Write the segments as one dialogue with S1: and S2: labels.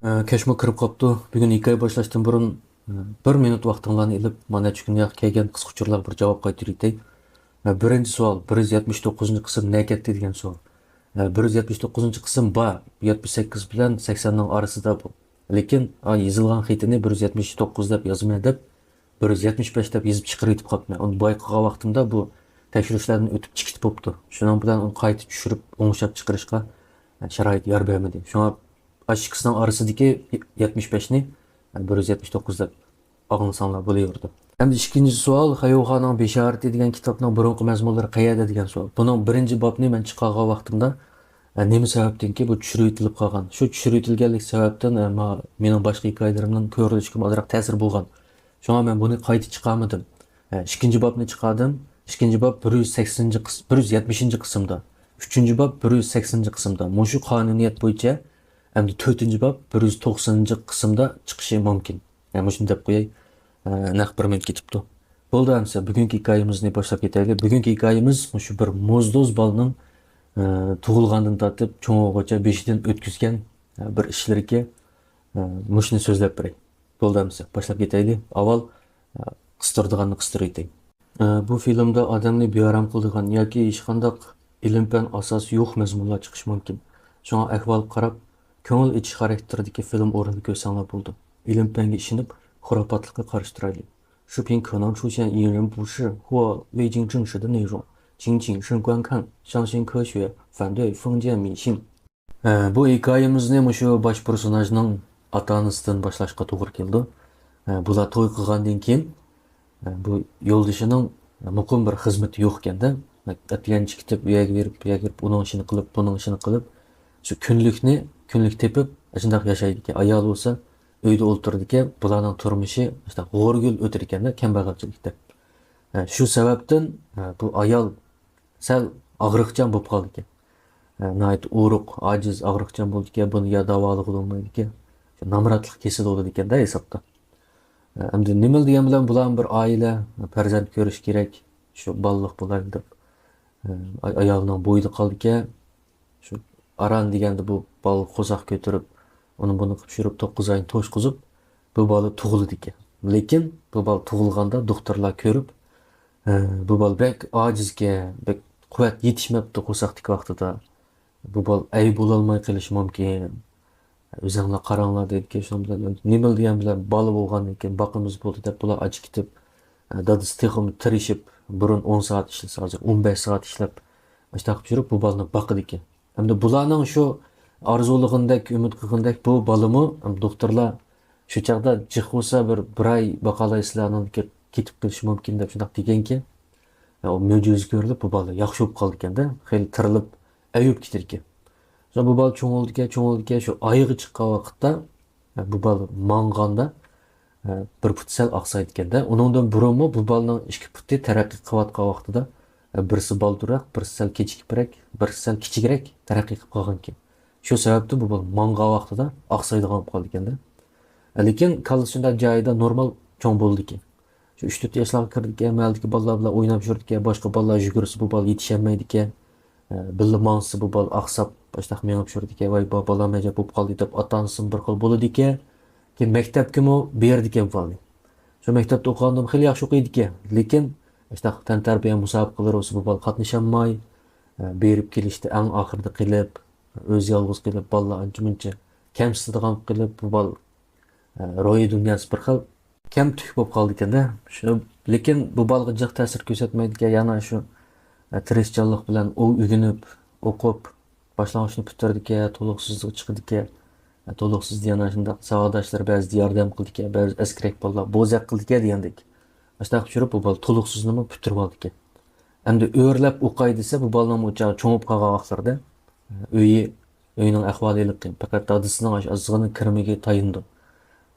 S1: Keşme kırıp kaptı. Bugün hikaye başlaştım burun bir minut vaqtinglarni ilib mana shu kunga kelgan qisqa uchurlar bir javob qaytaraylik. Birinchi savol 179 qism ne ketdi degan savol. 179 qism bor 78 bilan 80 ning orasida bu. Lekin yozilgan xitini 179 deb yozmay deb 175 deb yozib chiqarib yetib qolibman. Uni bayqagan vaqtimda bu tekshirishlardan o'tib chiqib bo'libdi. Shuning bilan uni qayta tushirib o'ngshab chiqarishga sharoit yor bermadi. Shunga ikisinin arasındaki 75'ni 179'da ağınsanlar buluyordu. Hem de ikinci sual Hayuhan'ın Beşareti degan kitapның burunqi mazmunlari qayerda degan sual. Bunun birinci babını men chiqargan vaqtimda nima sababdanki bu tushiritilib qolgan. Shu tushiritilganlik sababdan mening boshqa hikoyalarimning ko'rilishiga ozroq ta'sir bo'lgan. Shunga men buni qayta chiqarmadim. İkinci babını chiqardim. İkinci bab 180 170 qismda. Üçüncü bab 180 qismda. Mushu qonuniyat bo'yicha hem de 4. bab 190. qismda chiqishi mumkin. Yani shuni deb qo'yay. Naq bir minut ketibdi. Bo'ldi hamsa, bugungi hikoyamizni boshlab ketaylik. Bugungi hikoyamiz shu bir mo'zdo'z bolaning tug'ilgandan tortib cho'ng'igacha beshidan o'tkazgan bir ishlarga mushuni so'zlab beray. Bo'ldi hamsa, boshlab ketaylik. Avval qistirdiganni qistiraylik. Bu filmda odamni beoram qiladigan yoki hech qanday ilm-fan asosi yo'q mazmunlar chiqishi mumkin. Shunga ahvol qarab ko'ngil ichish xarakteridagi film o'rnini ko'rsanglar bo'ldi. İlim-fanga ishinib, xurofotlikqa qarshi turaylik. 视频可能出现引人不适或未经证实的内容，请谨慎观看，相信科学，反对封建迷信。Bu hikoyamizni shu bosh personajning ota-onasidan boshlashga to'g'ri keldi. Bular to'y qilgandan keyin bu yo'ldoshining muqim bir xizmati yo'q ekanda, atgancha ketib, u yerga berib, uning ishini qilib, buning ishini qilib, shu kunlik tepib, shunday yashaydi ekan. Ayol bo'lsa uyda o'tirdi ekan, bularning turmushi işte g'o'rgul o'tir ekanda, kambag'alchilikda. Shu sababdan bu ayol sal og'riqchan bo'lib qoldi ekan. Nayt uruq, aciz, og'riqchan bo'ldi ekan, buni ya davolig'i bo'lmaydi ekan. Namratlik kesili bo'ldi ekanda hisobda. Endi nima degan bilan bular bir oila, farzand ko'rish kerak, shu balliq bo'ladi deb ayolning bo'yida qoldi ekan. Shu Aran deganda bu bal qo'zoq ko'tarib, uni buni qilib yurib 9 oy to'shqizib, bu bola tug'ildi ekan. Lekin bu bola tug'ilganda doktorlar ko'rib, bu bola bek ojizga, bek quvvat yetishmabdi qo'saqdagi vaqtida. Bu bola ay bo'lolmay qolishi mumkin. O'zinglar qaranglar dedi. Shundan bilan nima degan bilan bola bo'lgandan keyin boqimiz bo'ldi deb bular ochib ketib, dadasi texim tirishib, burun 10 soat ishlasa, hozir 15 soat ishlab, mana qilib yurib bu bolani boqidi ekan. Hamda bularning shu arzulig'indak, umid qilgandek bu bolami doktorlar shu chaqda jiq bo'lsa bir oy baqalaysizlarni ketib qilishi mumkin deb shunday deganki, o mo'jiza ko'rilib bu bola yaxshi bo'lib qoldi ekanda, xeyli tirilib, ayub ketar ekan. Bu bola cho'ng'ildi, shu oyog'i chiqqan vaqtda bu bola mang'anda bir put sal oqsaydi ekanda. Uningdan burunmi bu bolaning ikki puti taraqqiy qilayotgan vaqtida birisi boldiroq, birisi sal kechikibroq, birisi sal kichikroq taraqqiy qilib qolgan ekan. Shu sababli bu bola mang'an vaqtida oqsaydigan bo'lib qoldi ekanda. Lekin kallasida joyida normal cho'ng bo'ldi ekan. Shu 3-4 yoshlarga kirdi ekan, maldagi bolalar bilan o'ynab yurdi ekan, boshqa bolalar yugursa bu bola yetisholmaydi ekan. Billa mansi bu bola oqsab boshqa mengib yurdi ekan, voy bolam ajab bo'lib qoldi deb ota-onasi bir xil bo'ladi ekan. Keyin maktabga berdi ekan bolani. Shu maktabda o'qigandim xeyli yaxshi o'qiydi ekan, lekin işte tantarbiya musobaqalari olsa bu bola qatnasholmay, berib kelishdi eng oxirida qilib, o'z yolg'iz qilib, bolalar ancha-muncha kamsitadigan qilib, bu bola ro'yi dunyosi bir xil kamtuk bo'lib qoldi ekanda. Shu lekin bu bolaga jiq ta'sir ko'rsatmaydi ekan, yana shu tirishchanlik bilan o'rganib, o'qib, boshlang'ichni bitirdi ekan, to'liqsizlik chiqdi ekan. To'liqsiz yana shunday savodashlar ba'zi yordam qildi ekan, ba'zi askrak bolalar bo'zaq qildi ekan degandek. Mana qilib yurib bu bola to'liqsizni bitirib oldi ekan. Endi o'rlab o'qay desa bu bolaning o'chaga cho'ngib qolgan vaqtlarda uyining ahvoli qiyin. Faqat dadasining ozg'ini kirimiga tayindi.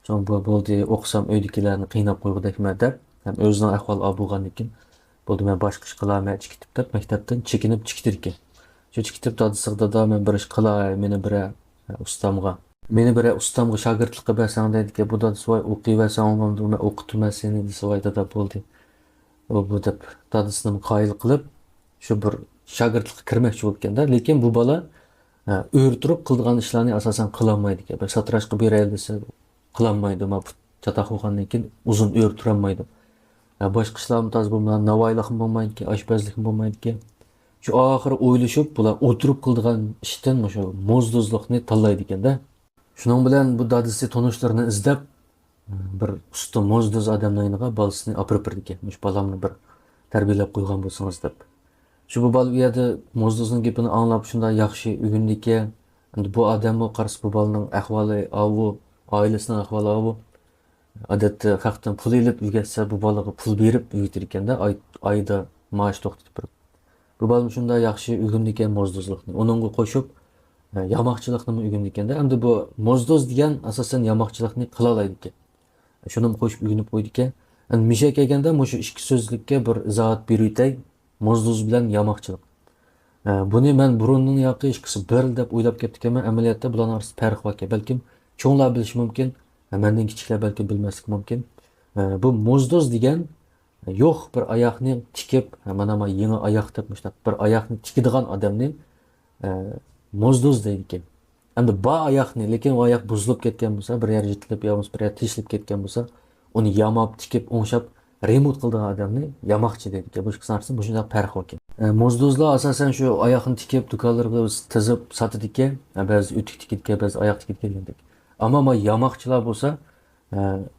S1: So'ng bu bo'ldi, o'qisam uydagilarni qiynab qo'ygudakman deb, ham o'zining ahvoli bo'lgandan keyin bo'ldi, men boshqa ish qilaman, ketib deb maktabdan chekinib chiqdi ekan. Shu chiqib dadasiga dada men bir ish qilay, meni bir ustamga shogirdlikqa bersang deydi, bu dada voy o'qiyversan, men o'qitmayman seni desa, voy dada bo'ldi. Bu deb dadasini qoyil qilib shu bir shogirdlikqa kirmoqchi bo'lganda, lekin bu bola O'rtirib qilgan ishlarni asosan qilolmaydi ekan. Bir satrashqa beraylik desa qilolmaydi. Ma chatoq bo'lgandan keyin uzun o'rtirolmaydi. Boshqa ishlarni toz bo'lmaydi, navoiylik bo'lmaydi ekan, oshpazlik bo'lmaydi ekan. Shu oxiri o'ylashib, bular o'tirib qilgan ishdan shu mo'zdozlikni tanlaydi ekanda. Shuning bilan bu dadisi tanishlarini izlab bir usta mo'zdoz odamning yoniga bolasini olib bordi ekan. Mush balamni bir tarbiyalab qo'ygan bo'lsangiz deb. Shu bu bola u yerda mo'zdozning gapini anglab shunda yaxshi o'g'indi ekan. Endi bu odamga qarshi bu bolaning ahvoli, avu, oilasining ahvoli avu. Odatda xalqdan pul ilib uygatsa bu bolaga pul berib uyutir ekanda, oyda maosh to'xtatib turib. Bu bola shunda yaxshi o'g'indi ekan mo'zdozlikni. Uningga qo'shib yamoqchilikni o'g'indi ekanda. Endi bu mo'zdoz degan asosan yamoqchilikni qila oladi ekan. Shuni qo'shib o'g'inib qo'ydi ekan. Endi misha kelganda mushu ikki so'zlikka bir izohat beraylik. Mo'zdoz bilan yamoqchilik. Buni men burunning yoqi ikkisi bir deb o'ylab ketganman. Amaliyotda bularning orasida farq bor ekan. Balkim cho'nglar bilishi mumkin, mendan kichiklar balki bilmasligi mumkin. Bu mo'zdoz degan yo'q bir oyoqni tikib, mana yangi oyoq deb mushtaq bir oyoqni tikadigan odamni mo'zdoz deydi ekan. Endi bu oyoqni, lekin u oyoq buzilib ketgan bo'lsa, bir yer yitilib yoki bir yer teshilib ketgan bo'lsa, uni yamab, tikib, o'ngshab remont qilgan odamni yamoqchi deydi ekan. Bu ikki narsasi bu shunday farq bor ekan. Mo'zdozlar asosan shu oyoqni tikib, do'konlarga tizib sotadi ekan. Ba'zi o'tik tikadigan, ba'zi oyoq tikadigan degandek. Ammo yamoqchilar bo'lsa,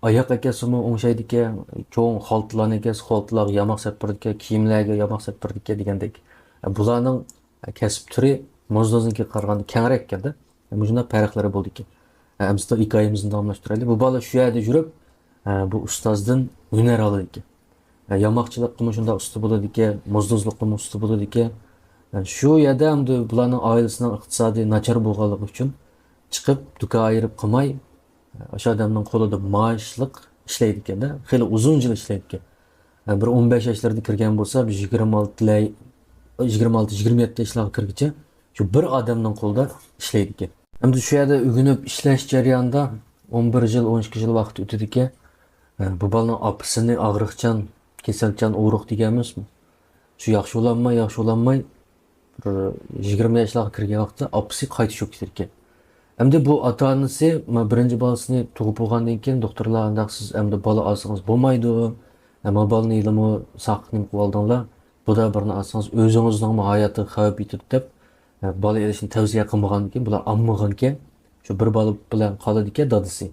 S1: oyoq akasimi o'ngshaydi ekan, cho'ng xoltlarni ekasi xoltlarga yamoq septirdi ekan, kiyimlarga yamoq septirdi ekan degandek. Bularning kasb turi mo'zdoznikiga qaraganda kengroq ekanda. Bu shunday farqlari bo'ldi ekan. Bizda hikoyamizni davomlashtiraylik. Bu bola shu yerda yurib, bu ustozdan hunar oladi ekan. Yamoqchilik qilib shunda usta bo'ladi ekan, mo'zdozlik qilib usta bo'ladi ekan. Shu yerda endi bularning oilasining iqtisodiy nachar bo'lganligi uchun chiqib do'kon ayirib qilmay, o'sha odamning qo'lida maoshliq ishlaydi ekanda. Xeyli uzun yil ishlaydi ekan. Bir 15 yoshlarda kirgan bo'lsa, 26-27 yoshlarga kirguncha shu bir odamning qo'lida ishlaydi ekan. Endi shu yerda o'rganib ishlash jarayonida 11 yil, 12 yil vaqt o'tdi ekan. Bu bolaning opasini og'riqchan, kasalchan o'ruq deganmizmi? Shu yaxshi olamay, 20 yoshlarga kirgan vaqtda opasi qaytib ketdi ekan. Endi bu ota-onasi birinchi bolasini tug'ib bo'lgandan keyin doktorlar undaq siz endi bola olsangiz bo'lmaydi. Ammo bolani ilmi saqlanib qoldinglar. Bu da birini olsangiz o'zingizning hayoti xavf yetadi deb bola elishni tavsiya qilmagan ekan. Bular olmagan ekan. Shu bir bola bilan qoladi ekan dadasi.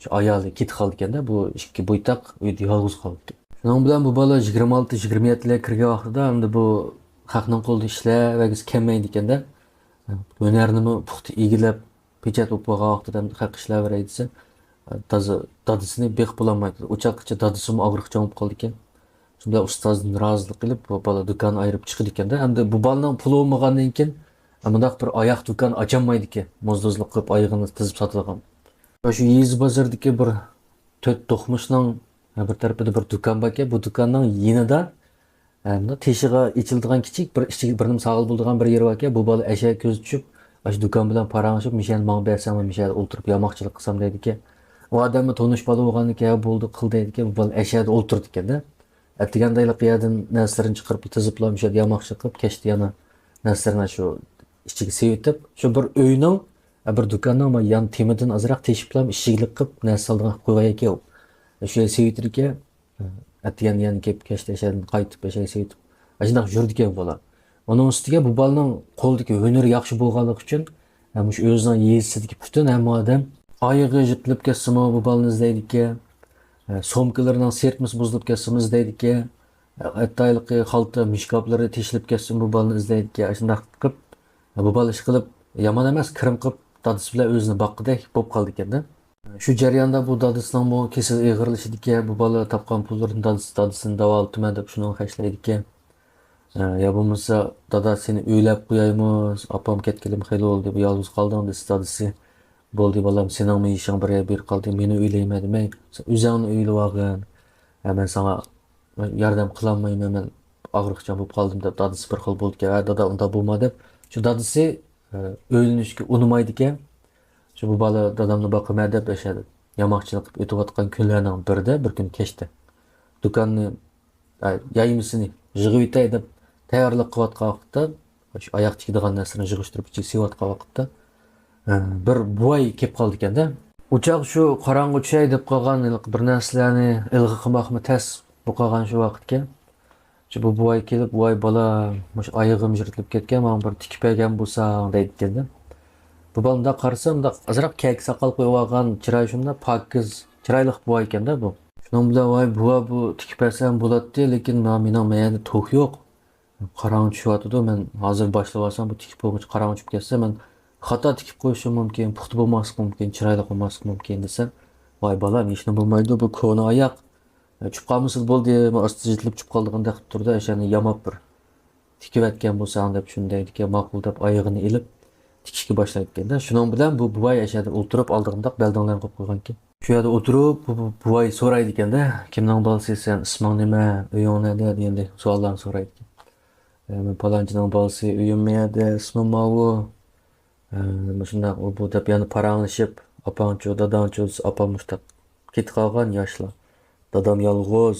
S1: Shu ayoli ketib qoldi ekanda, bu ikki bo'ytaq uyda yolg'iz qoldi. Shuning bilan bu bola 26-27 ga kirgan vaqtida endi bu xalqning qo'lida ishlar va kelmaydi ekanda. Hunarni puxta egilab pechat o'qib bo'lgan vaqtida haq ishlayveradi desa, dadasini beq bo'lolmaydi. O'chaqcha dadasimi og'riqcha bo'lib qoldi ekan. Shunda ustozdan rozilik qilib, bu bola do'kon ayirib chiqdi ekanda. Endi bu bolaning puli bo'lmagandan keyin bundaq bir oyoq do'kon ocholmaydi ekan. Mo'zdozlik qilib oyog'ini tizib sotadigan. Shu yez bozordagi bir 4 to'qmishning bir tarafida bir do'kon bor ekan. Bu do'konning yonida teshig'i ichiladigan kichik bir ichiga bir nima sog'il bo'ladigan bir yer bor ekan. Bu bola asha ko'z tushib, shu do'kon bilan paranglashib, "Mishani menga bersam, mishani o'ltirib yamoqchilik qilsam" deydi ekan. U odamni tonish bola bo'lgandan keyin bo'ldi, qil deydi ekan. Bu bola ashada o'ltirdi ekanda. Atgandaylik yerdan narsalarni chiqarib tiziblar, mishada yamoqchilik qilib, kechdi yana narsalarni shu ichiga sevitib, shu bir uyning, bir do'konning yan temidan azroq teshiblam ishchilik qilib narsa soldigan qo'ygan ekan. Shu sevitir ekan. Atgan yana kelib kechdi ashadan qaytib ashaga sevitib. Ashundoq yurdi ekan bola. Onun ustiga bu bolaning qo'ldagi hunari yaxshi bo'lganligi uchun shu o'zining yeyisidagi butun hamma odam oyog'i yitilib ketsimi bu bolani izlaydi ekan. Somkalarining sertmisi buzilib ketsimi izlaydi ekan. Hattoki xalta mishkoblari teshilib ketsin bu bolani izlaydi ekan. Shunday qilib bu bola ish qilib yomon emas, kirim qilib dadasi bilan o'zini boqqidek bo'lib qoldi ekanda. Shu jarayonda bu dadasining bu kesal ig'irlashidi ekan. Bu bola topgan pullarini dadasini davolatman deb shuni xashlaydi ekan. Ya bo'lmasa dada seni o'ylab qo'yaymiz, opam ketganim xeyli oldu, bu yolg'iz qoldim desa dadasi. Bo'ldi bolam, seningmi ishing bir yer berib qoldi, meni o'ylayman demay, sen o'zingni o'ylab olgin. Men sana yordam qilolmayman, men og'riqchan bo'lib qoldim deb dadasi bir xil bo'ldi ekan. Dada unda bo'lma deb, shu dadasi o'ylanishga unamaydi ekan. Shu bu bola dadamni boqaman deb yashadi. Yamoqchilik qilib o'tayotgan kunlarning birida bir kun kechdi. Do'konni yaymisini yig'ib o'tay deb tayyorlik qilayotgan vaqtda shu oyoq tikadigan narsani yig'ishtirib ichiga sevayotgan vaqtda bir buvay kelib qoldi ekanda. Uchoq shu qorong'i tushay deb qolgan bir narsalarni ilg'i qilmoqmi tas bu qolgan shu vaqtga. Shu bu buvay kelib, "Voy bola, mush oyog'im yirtilib ketgan, men bir tikib bergan bo'lsang" deydi ekanda. Bu balda qarasam, da azroq kek soqol qo'yib olgan, chiroyi shunda pokiz, chiroyli buvay ekanda bu. Shuning bilan "Voy buva, bu tikib bersam bo'ladi, lekin mening mayada to'q yo'q. Qorong'i tushyapti, men hozir boshlab olsam bu tikib bo'lguncha qorong'i tushib ketsa, men xato tikib qo'yishim mumkin, puxta bo'lmasligi mumkin, chiroyli bo'lmasligi mumkin" desam, "Voy bola, hech nima bo'lmaydi, bu ko'na oyoq. Tushib qolmisiz bo'ldi, osti jitilib tushib qoldigandek qilib turdi, o'shani yamab bir tikib etgan bo'lsang" deb shunday ekan, ma'qul deb oyog'ini ilib tikishga boshlaydi ekanda. Shuning bilan bu buvay o'shada o'tirib oldimda beldonlarni qo'yib qo'ygan ekan. Shu yerda o'tirib bu buvay so'raydi ekanda, "Kimning bolasi sen, isming nima, uying nada?" degandek savollarni so'raydi ekan. "Men palonchining bolasi, uyim menda, ismim mavu." Shunday bu deb yana paranglashib, "Opangchu, dadangchu", opam mushtaq ketib qolgan yoshlar. Dadam yolg'iz.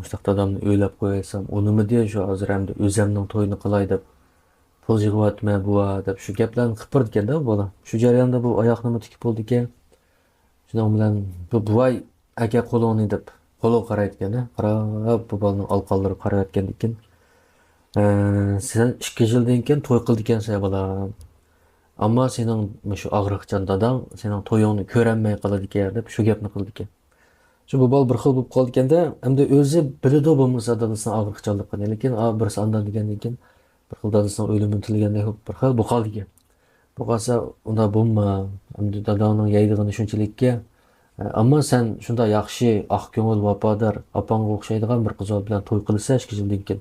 S1: Mushtaq dadamni o'ylab qo'yaysam, "U nima deya shu hozir hamda o'zimning to'yini qilay deb pul yig'yapman buva" deb shu gaplarni qilib ekanda bu bola. Shu jarayonda bu oyoq nima tikib bo'ldi ekan. Shuning bilan bu buvay aka qo'lingni deb qo'liga qaraydi ekanda. Qarab bu bolaning alqonlari qarayotgan ekan. "Sen 2 yildan keyin to'y qildi ekansan bola. Ammo sening shu og'riqchan dadang sening to'yingni ko'rolmay qoladi ekan" deb shu gapni qildi ekan. Shu bu bola bir xil bo'lib qoldi ekanda, hamda o'zi biladi bo'lmasa dadasining og'riqchanligini, lekin birisi andan degandan keyin bir xil dadasining o'limini tilagandek bir xil bu qoldi ekan. Bu qolsa unda bo'lma, hamda dadangning yeydig'ini shunchalikka, ammo sen shunday yaxshi, oq ko'ngil, vafodor, opangga o'xshaydigan bir qiz bilan to'y qilsa 2 yildan keyin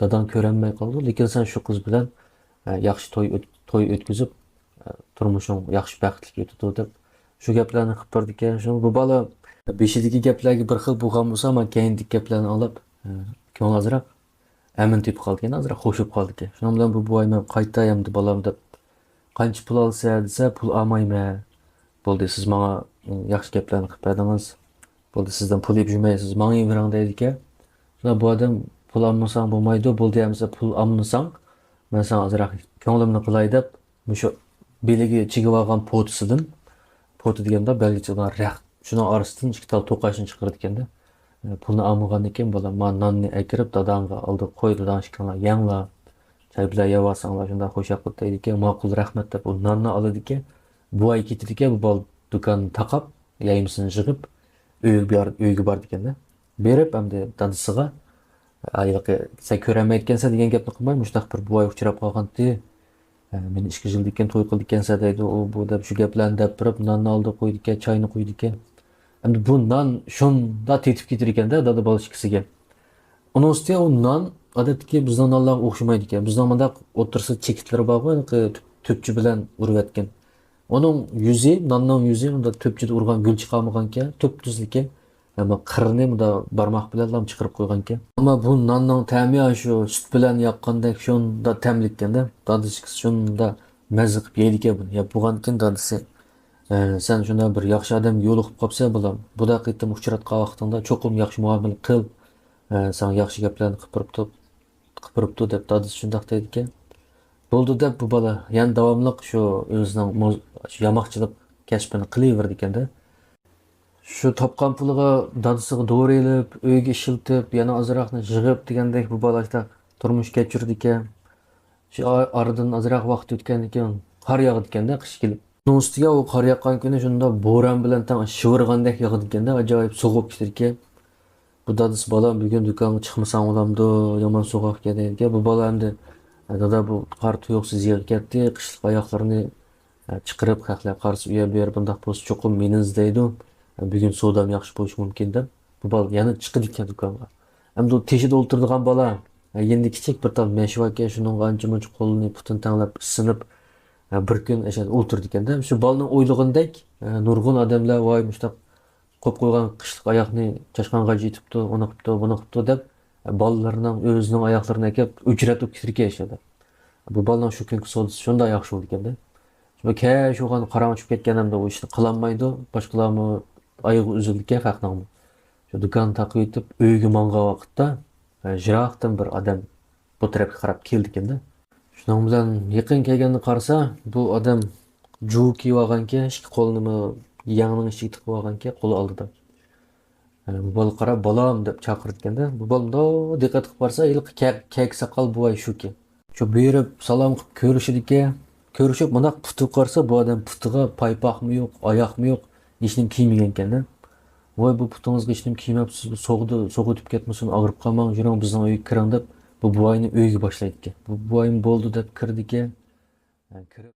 S1: dadang ko'rolmay qoldi, lekin sen shu qiz bilan yaxshi to'y o'tkazib, turmushing yaxshi baxtli o'tadi deb shu gaplarni qilib berdi ekan. Shu bu bola beshidagi gaplarga bir xil bo'lgan bo'lsa, men keyindagi gaplarni olib, ko'ngli azroq amin tepib qoldi ekan, azroq xo'shib qoldi ekan. Shuning bilan bu buvay men qaytayamdi bolam deb qancha pul olsa desa, pul olmayman. Bo'ldi, siz menga yaxshi gaplarni qilib berdingiz. Bo'ldi, sizdan pul yeb yurmaysiz, menga bering deydi ekan. Shunda bu odam pul olmasang bo'lmaydi, bo'ldi hamsa pul olmasang, men sana azroq ko'nglimni qilay deb, shu beligi chigib olgan potisidan, poti deganda belgichadan raq Şuna arasından 2 tal to'qashni chiqardi ekanda. Pulni olmagandan keyin bola "Men nonni akirib dadangga oldi qo'y, dadang shikanglar yanglar, choy bilan yeb olsanglar shunda xo'shaq qilib" deydi ekan. "Ma'qul, rahmat" deb u nonni oladi ekan. Buvay ketdi ekan, bu bola do'konni taqab, yaymisini yig'ib uyga bordi ekanda. Berib hamda dadasiga "Ayliqi sen ko'rolmaydi ekansan" degan gapni qilmay, mushtaq bir buvay uchrab qolgandi. "Meni 2 yildan keyin to'y qildi ekansan" deydi. U bu deb shu gaplarni deb turib, nonni oldi qo'ydi ekan, choyni qo'ydi ekan. Endi bu non shunda tetib ketar ekanda dada bola ikkisiga. Uning ustiga u non odatdagi bizning nonlarga o'xshamaydi ekan. Bizning bundaq o'tirsa chekitlari bor-ku, to'pchi bilan urayotgan. Uning yuzi, nonning yuzi unda to'pchida urgan gul chiqarmagan ekan, to'p-tuzli ekan. Ammo qirini bunda barmoq bilan ham chiqarib qo'ygan ekan. Ammo bu nonning ta'mi shu sut bilan yoqqandek shunda ta'mli ekanda. Dadasi shunda mazza qilib yeydi ekan buni. Ya bo'lgan ekan dadasi sen shundan bir yaxshi odam yo'liqib qolsa bo'lam. Bu daqiqadan uchratgan vaqtingda cho'qim yaxshi muomala qil. Sen yaxshi gaplarni qilib deb dadasi shunday deydi ekan. Bo'ldi deb bu bola yana davomli shu o'zining shu yamoqchilik kasbini qilaverdi ekanda. Shu topgan puliga dadasiga dori ilib, uyga ishiltib, yana ozroqni yig'ib degandek bu bola turmush kechirdi ekan. Shu oradan ozroq vaqt o'tgandan keyin qor yog'di ekanda, qish kelib. Bunun ustiga u qor yoqqan kuni shunda bo'ron bilan tam shivirgandek yog'di ekanda, ajoyib sovuq ketdi ekan. Bu dadasi bolam bugun do'konga chiqmasam bo'lamdi, yomon sovuq keldi ekan. Bu bola endi dada bu qor tuyuqsiz yerga ketdi, qishliq oyoqlarini chiqarib haqlab qarshi uya bu yer bundaq bo'lsa cho'qim meni izlaydi. Bugun savdom yaxshi bo'lishi mumkin deb bu bola yana chiqdi ekan do'konga. Endi u teshida o'tirdigan bola endi kichik bir tal meshvaga shuning ancha-muncha qo'lini putini tanglab isinib bir kun o'shada o'tirdi ekanda. Shu bolaning o'ylig'indek nurg'un odamlar voy mushtaq qo'yib qo'ygan qishliq oyoqni chashqonga yetibdi, uni qilibdi, buni qilibdi deb bolalarning o'zining oyoqlarini akib uchratib ketirgan o'shada. Bu bolaning shu kungi savdosi shunday yaxshi bo'ldi ekanda. Shu shu qorong'i tushib ketganimda u ishni qilolmaydi, boshqalarmi oyog'i uzildi ekan faqatmi. Shu do'konni taqib etib uyga mangan vaqtda jiroqdan bir odam bu tarafga qarab keldi ekanda. Şunun bilan yaqin kelganini qarasa, bu odam juv kiyib olganki, ikki qo'lini yangning ichiga tiqib olganki, qo'li oldida. Bu bola qarab, "Bolam" deb chaqirtganda, bu bola diqqat qilib qarasa, ilk kek soqol buvay shuki. Shu berib salom qilib ko'rishidiki, ko'rishib bundaq puti qarsa, bu odam putiga paypoqmi yo'q, oyoqmi yo'q, hech nima kiymagan ekan-da. Voy bu putingizga hech nima kiymabsiz, bu so'g'ib o'tib ketmasin, og'rib qolmang, yuring bizning uyga kiring deb bu buvayni uyga boshlaydi. Bu buvayim bo'ldi deb kirdiki, kirib